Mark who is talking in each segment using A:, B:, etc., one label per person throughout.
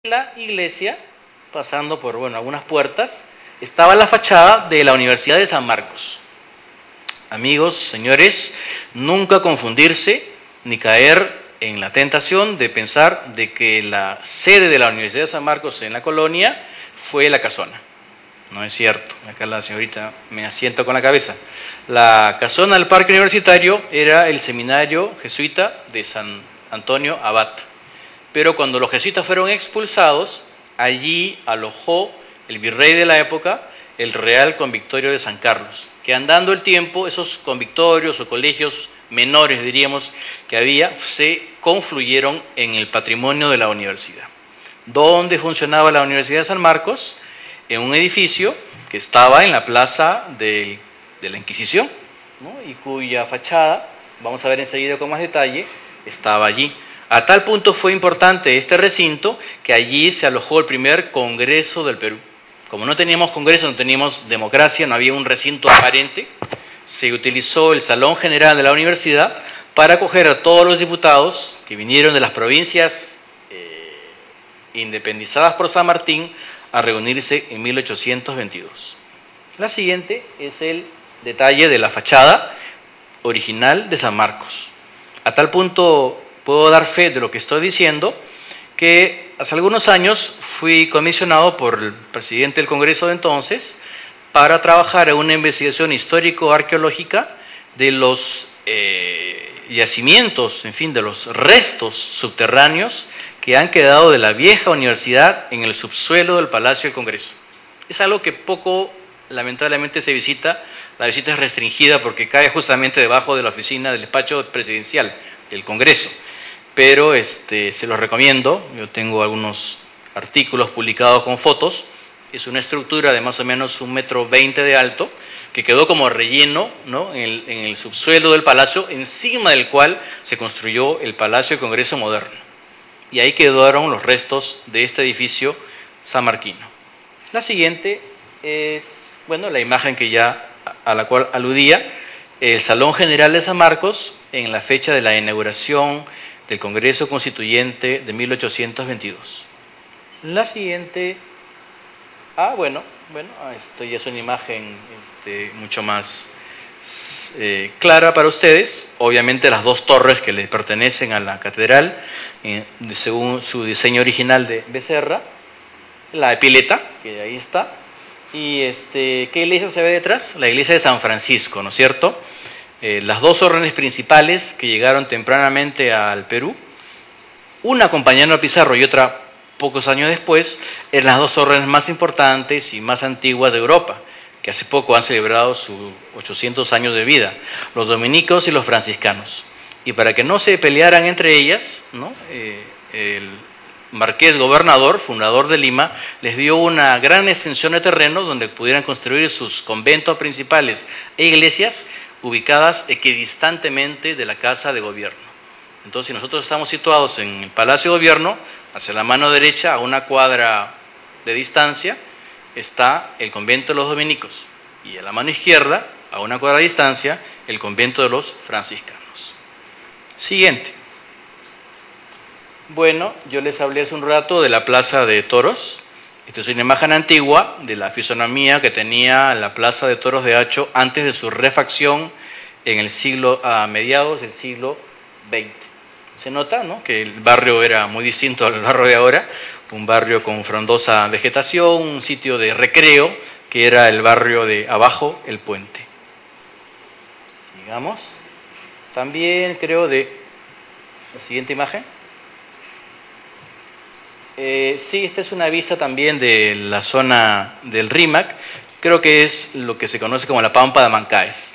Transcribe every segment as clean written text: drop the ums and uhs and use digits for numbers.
A: la iglesia, pasando por algunas puertas, estaba la fachada de la Universidad de San Marcos. Amigos, señores, nunca confundirse ni caer en la tentación de pensar de que la sede de la Universidad de San Marcos en la colonia fue la casona. No es cierto. Acá la señorita me asienta con la cabeza. La casona del Parque Universitario era el seminario jesuita de San Antonio Abad. Pero cuando los jesuitas fueron expulsados, allí alojó el virrey de la época, el Real Convictorio de San Carlos, que andando el tiempo, esos convictorios o colegios menores, diríamos, que había, se confluyeron en el patrimonio de la universidad. ¿Dónde funcionaba la Universidad de San Marcos? En un edificio que estaba en la plaza de la Inquisición, ¿no? Y cuya fachada, vamos a ver enseguida con más detalle, estaba allí. A tal punto fue importante este recinto que allí se alojó el primer Congreso del Perú. Como no teníamos Congreso, no teníamos democracia, no había un recinto aparente, se utilizó el Salón General de la Universidad para acoger a todos los diputados que vinieron de las provincias independizadas por San Martín a reunirse en 1822. La siguiente es el detalle de la fachada original de San Marcos. A tal punto puedo dar fe de lo que estoy diciendo, que hace algunos años fui comisionado por el presidente del Congreso de entonces para trabajar en una investigación histórico-arqueológica de los yacimientos, en fin, de los restos subterráneos que han quedado de la vieja universidad en el subsuelo del Palacio del Congreso. Es algo que poco, lamentablemente, se visita. La visita es restringida porque cae justamente debajo de la oficina del despacho presidencial del Congreso. Pero se los recomiendo. Yo tengo algunos artículos publicados con fotos. Es una estructura de más o menos 1,20 m de alto que quedó como relleno, ¿no?, en el subsuelo del palacio, encima del cual se construyó el Palacio del Congreso moderno. Y ahí quedaron los restos de este edificio sanmarquino. La siguiente es, la imagen a la cual aludía, el Salón General de San Marcos en la fecha de la inauguración del Congreso Constituyente de 1822. La siguiente, esto ya es una imagen mucho más clara para ustedes. Obviamente las dos torres que le pertenecen a la catedral, según su diseño original de Becerra, la epileta, que ahí está, y ¿qué iglesia se ve detrás? La iglesia de San Francisco, ¿no es cierto? Las dos órdenes principales que llegaron tempranamente al Perú, una con Compañero Pizarro y otra pocos años después, eran las dos órdenes más importantes y más antiguas de Europa, que hace poco han celebrado sus 800 años de vida, los dominicos y los franciscanos. Y para que no se pelearan entre ellas, ¿no?, el marqués gobernador, fundador de Lima, les dio una gran extensión de terreno donde pudieran construir sus conventos principales e iglesias ubicadas equidistantemente de la Casa de Gobierno. Entonces, si nosotros estamos situados en el Palacio de Gobierno, hacia la mano derecha, a una cuadra de distancia, está el convento de los dominicos, y a la mano izquierda, a una cuadra de distancia, el convento de los franciscanos. Siguiente. Yo les hablé hace un rato de la Plaza de Toros. Esta es una imagen antigua de la fisonomía que tenía la Plaza de Toros de Hacho antes de su refacción a mediados del siglo XX. Se nota, ¿no?, que el barrio era muy distinto al barrio de ahora, un barrio con frondosa vegetación, un sitio de recreo, que era el barrio de abajo, el puente. Digamos, también creo de la siguiente imagen. Sí, esta es una vista también de la zona del Rímac, creo que es lo que se conoce como la Pampa de Mancaes.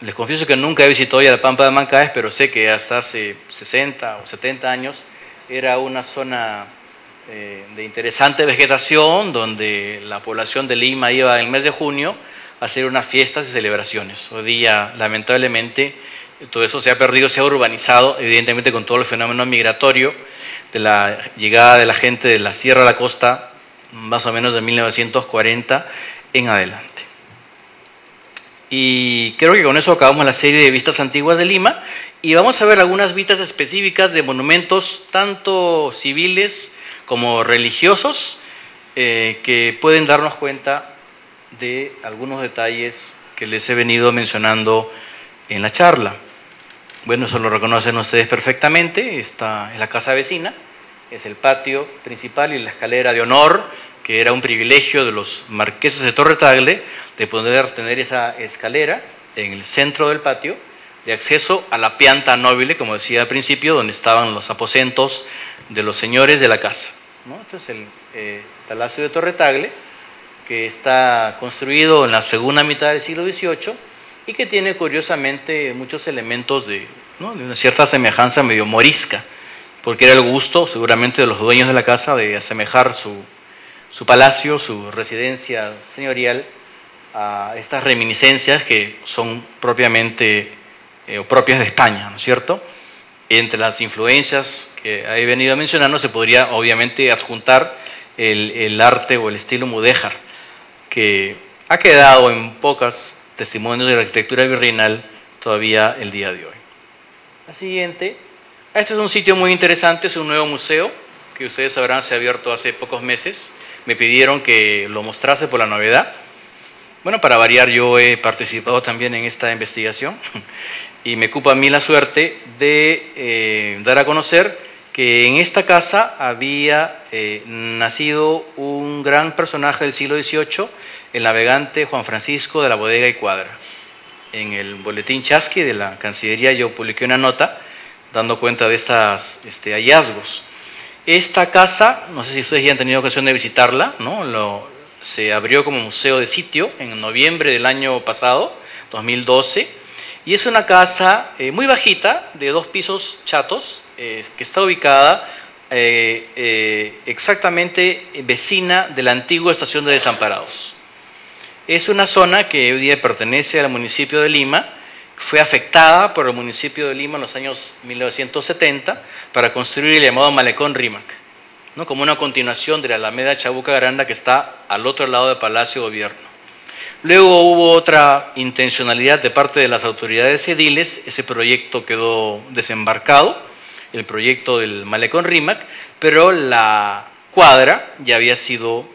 A: Les confieso que nunca he visitado ya la Pampa de Mancaes, pero sé que hasta hace 60 o 70 años era una zona de interesante vegetación, donde la población de Lima iba en el mes de junio a hacer unas fiestas y celebraciones. Hoy día, lamentablemente, todo eso se ha perdido, se ha urbanizado, evidentemente con todo el fenómeno migratorio de la llegada de la gente de la Sierra a la costa, más o menos de 1940 en adelante. Y creo que con eso acabamos la serie de vistas antiguas de Lima, y vamos a ver algunas vistas específicas de monumentos tanto civiles como religiosos, que pueden darnos cuenta de algunos detalles que les he venido mencionando en la charla. Bueno, eso lo reconocen ustedes perfectamente. Esta es la casa vecina, es el patio principal y la escalera de honor, que era un privilegio de los marqueses de Torre Tagle, de poder tener esa escalera en el centro del patio, de acceso a la pianta noble, como decía al principio, donde estaban los aposentos de los señores de la casa, ¿no? Entonces el Palacio de Torre Tagle, que está construido en la segunda mitad del siglo XVIII y que tiene curiosamente muchos elementos ¿no?, de una cierta semejanza medio morisca, porque era el gusto seguramente de los dueños de la casa de asemejar su palacio, su residencia señorial, a estas reminiscencias que son propiamente propias de España, ¿no es cierto? Entre las influencias que he venido mencionando se podría obviamente adjuntar el arte o el estilo mudéjar, que ha quedado en pocos testimonios de la arquitectura virreinal todavía el día de hoy. La siguiente, este es un sitio muy interesante, es un nuevo museo que ustedes sabrán se ha abierto hace pocos meses. Me pidieron que lo mostrase por la novedad. Bueno, para variar, yo he participado también en esta investigación y me cupo a mí la suerte de dar a conocer que en esta casa había nacido un gran personaje del siglo XVIII, el navegante Juan Francisco de la Bodega y Cuadra. En el boletín Chasqui de la Cancillería yo publiqué una nota dando cuenta de estos hallazgos. Esta casa, no sé si ustedes ya han tenido ocasión de visitarla, ¿no? Se abrió como museo de sitio en noviembre del año pasado, 2012, y es una casa muy bajita, de 2 pisos chatos, que está ubicada exactamente vecina de la antigua estación de Desamparados. Es una zona que hoy día pertenece al municipio de Lima, fue afectada por el municipio de Lima en los años 1970 para construir el llamado Malecón Rímac, ¿no?, como una continuación de la Alameda Chabuca Granda que está al otro lado del Palacio de Gobierno. Luego hubo otra intencionalidad de parte de las autoridades ediles, ese proyecto quedó desembarcado, el proyecto del Malecón Rímac, pero la cuadra ya había sido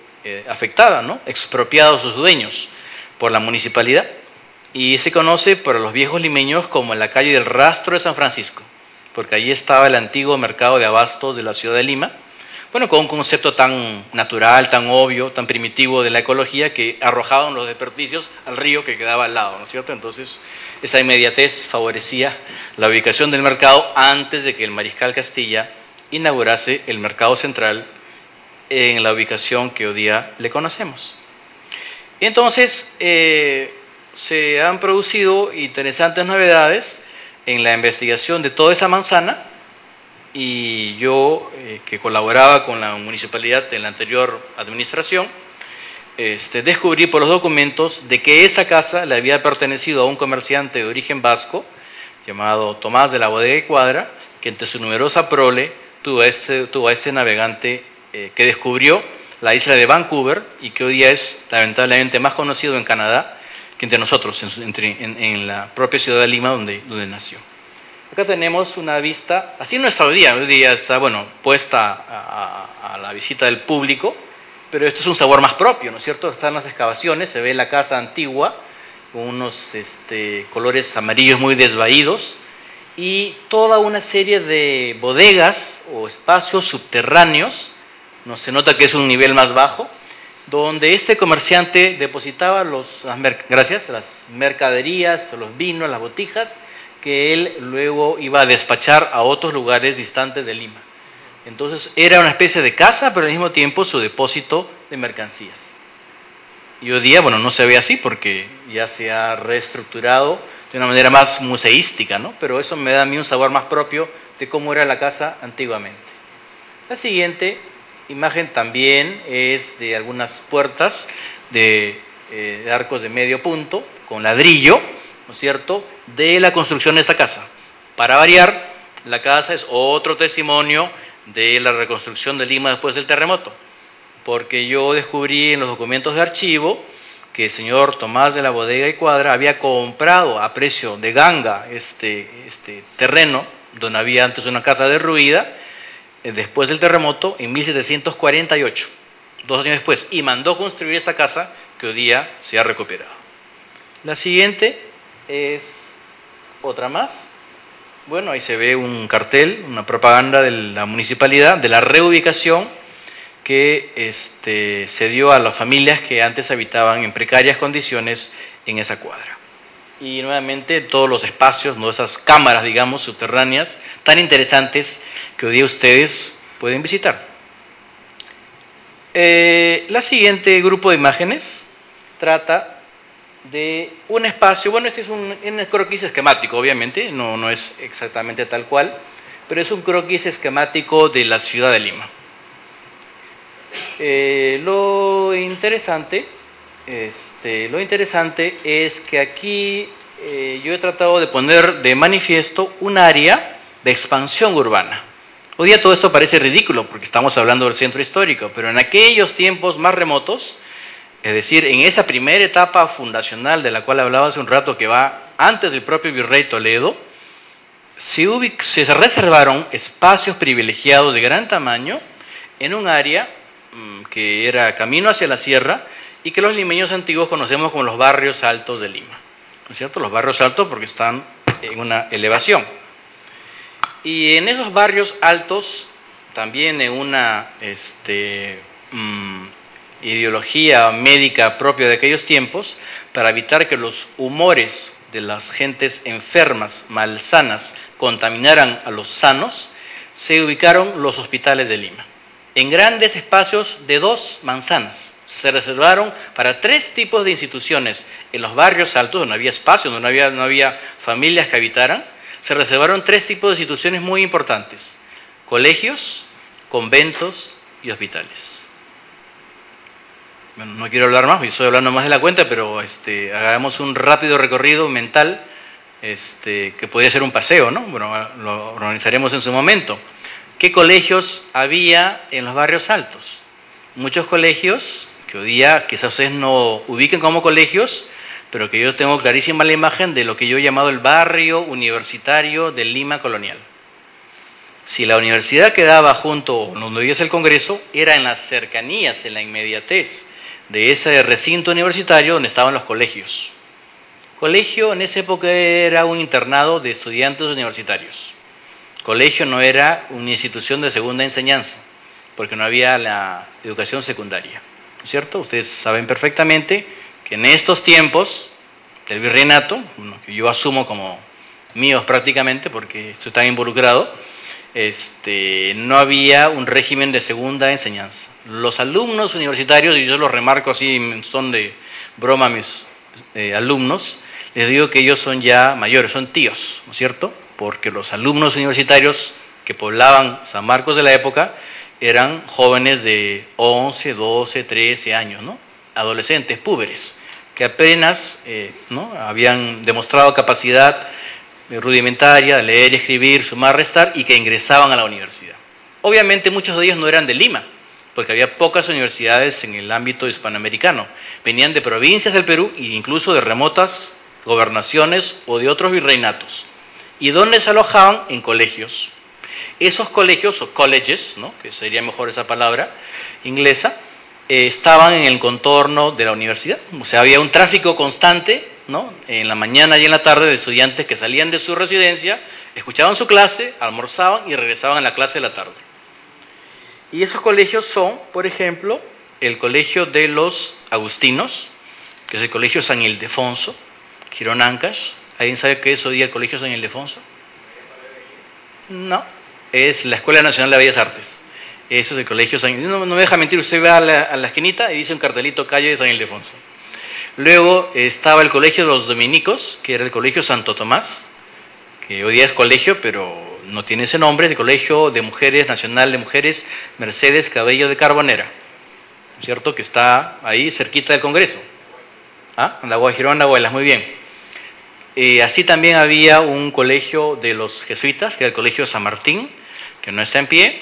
A: afectada, ¿no?, expropiados sus dueños por la municipalidad, y se conoce para los viejos limeños como la calle del Rastro de San Francisco, porque allí estaba el antiguo mercado de abastos de la ciudad de Lima, bueno, con un concepto tan natural, tan obvio, tan primitivo de la ecología, que arrojaban los desperdicios al río que quedaba al lado, ¿no es cierto? Entonces, esa inmediatez favorecía la ubicación del mercado antes de que el mariscal Castilla inaugurase el mercado central en la ubicación que hoy día le conocemos. Y entonces, se han producido interesantes novedades en la investigación de toda esa manzana, y yo, que colaboraba con la municipalidad en la anterior administración, descubrí por los documentos de que esa casa le había pertenecido a un comerciante de origen vasco llamado Tomás de la Bodega y Cuadra, que entre su numerosa prole tuvo a este navegante que descubrió la isla de Vancouver y que hoy día es lamentablemente más conocido en Canadá que entre nosotros, en la propia ciudad de Lima donde nació. Acá tenemos una vista, así no está hoy día está, bueno, puesta a la visita del público, pero esto es un sabor más propio, ¿no es cierto? Están las excavaciones, se ve la casa antigua, con unos colores amarillos muy desvaídos, y toda una serie de bodegas o espacios subterráneos, no se nota que es un nivel más bajo, donde este comerciante depositaba las mercaderías, los vinos, las botijas, que él luego iba a despachar a otros lugares distantes de Lima. Entonces era una especie de casa, pero al mismo tiempo su depósito de mercancías. Y hoy día, bueno, no se ve así porque ya se ha reestructurado de una manera más museística, ¿no? Pero eso me da a mí un sabor más propio de cómo era la casa antiguamente. La siguiente imagen también es de algunas puertas de arcos de medio punto con ladrillo, ¿no es cierto?, de la construcción de esta casa. Para variar, la casa es otro testimonio de la reconstrucción de Lima después del terremoto, porque yo descubrí en los documentos de archivo que el señor Tomás de la Bodega y Cuadra había comprado a precio de ganga este terreno, donde había antes una casa derruida, después del terremoto en 1748, 2 años después, y mandó construir esta casa que hoy día se ha recuperado. La siguiente es otra más. Bueno, ahí se ve un cartel, una propaganda de la municipalidad, de la reubicación que se dio a las familias que antes habitaban en precarias condiciones en esa cuadra. Y nuevamente todos los espacios, ¿no? Esas cámaras, digamos, subterráneas, tan interesantes que hoy día ustedes pueden visitar. La siguiente grupo de imágenes trata de un espacio, bueno, este es un croquis esquemático, obviamente, no es exactamente tal cual, pero es un croquis esquemático de la ciudad de Lima. Lo interesante es que aquí yo he tratado de poner de manifiesto un área de expansión urbana. Hoy día todo esto parece ridículo porque estamos hablando del centro histórico, pero en aquellos tiempos más remotos, es decir, en esa primera etapa fundacional de la cual hablaba hace un rato, que va antes del propio virrey Toledo, se reservaron espacios privilegiados de gran tamaño en un área que era camino hacia la sierra y que los limeños antiguos conocemos como los barrios altos de Lima, ¿no es cierto? Los barrios altos porque están en una elevación. Y en esos barrios altos, también en una ideología médica propia de aquellos tiempos, para evitar que los humores de las gentes enfermas, malsanas, contaminaran a los sanos, se ubicaron los hospitales de Lima. En grandes espacios de 2 manzanas, se reservaron para 3 tipos de instituciones. En los barrios altos, donde había espacio, donde no había familias que habitaran, se reservaron 3 tipos de instituciones muy importantes: colegios, conventos y hospitales. Bueno, no quiero hablar más, yo estoy hablando más de la cuenta, pero hagamos un rápido recorrido mental, que podría ser un paseo, ¿no? Bueno, lo organizaremos en su momento. ¿Qué colegios había en los barrios altos? Muchos colegios que hoy día quizás ustedes no ubiquen como colegios, pero que yo tengo clarísima la imagen de lo que yo he llamado el barrio universitario de Lima colonial. Si la universidad quedaba junto donde hoy es el Congreso, era en las cercanías, en la inmediatez de ese recinto universitario donde estaban los colegios. Colegio en esa época era un internado de estudiantes universitarios. Colegio no era una institución de segunda enseñanza, porque no había la educación secundaria, ¿no es cierto? Ustedes saben perfectamente que en estos tiempos del virreinato, que yo asumo como míos prácticamente porque estoy tan involucrado, no había un régimen de segunda enseñanza. Los alumnos universitarios, y yo los remarco así en son de broma a mis alumnos, les digo que ellos son ya mayores, son tíos, ¿no es cierto? Porque los alumnos universitarios que poblaban San Marcos de la época eran jóvenes de 11, 12, 13 años, ¿no? Adolescentes, púberes, que apenas ¿no? habían demostrado capacidad rudimentaria de leer, escribir, sumar, restar, y que ingresaban a la universidad. Obviamente muchos de ellos no eran de Lima, porque había pocas universidades en el ámbito hispanoamericano. Venían de provincias del Perú e incluso de remotas gobernaciones o de otros virreinatos. ¿Y dónde se alojaban? En colegios. Esos colegios, o colleges, ¿no? Que sería mejor esa palabra inglesa, estaban en el contorno de la universidad. O sea, había un tráfico constante, ¿no? En la mañana y en la tarde, de estudiantes que salían de su residencia, escuchaban su clase, almorzaban y regresaban a la clase de la tarde. Y esos colegios son, por ejemplo, el colegio de los agustinos, que es el colegio San Ildefonso, Girón Ancash. ¿Alguien sabe qué es hoy día el colegio San Ildefonso? No, es la Escuela Nacional de Bellas Artes. Ese es el colegio San Ildefonso. No me deja mentir, usted va a la esquinita y dice un cartelito calle de San Ildefonso. Luego estaba el colegio de los dominicos, que era el colegio Santo Tomás, que hoy día es colegio, pero no tiene ese nombre, es el Colegio de Mujeres Nacional de Mujeres Mercedes Cabello de Carbonera, ¿cierto? Que está ahí cerquita del Congreso. ¿Ah? En la Guajirón, la Abuelas, muy bien. Así también había un colegio de los jesuitas, que era el Colegio San Martín, que no está en pie,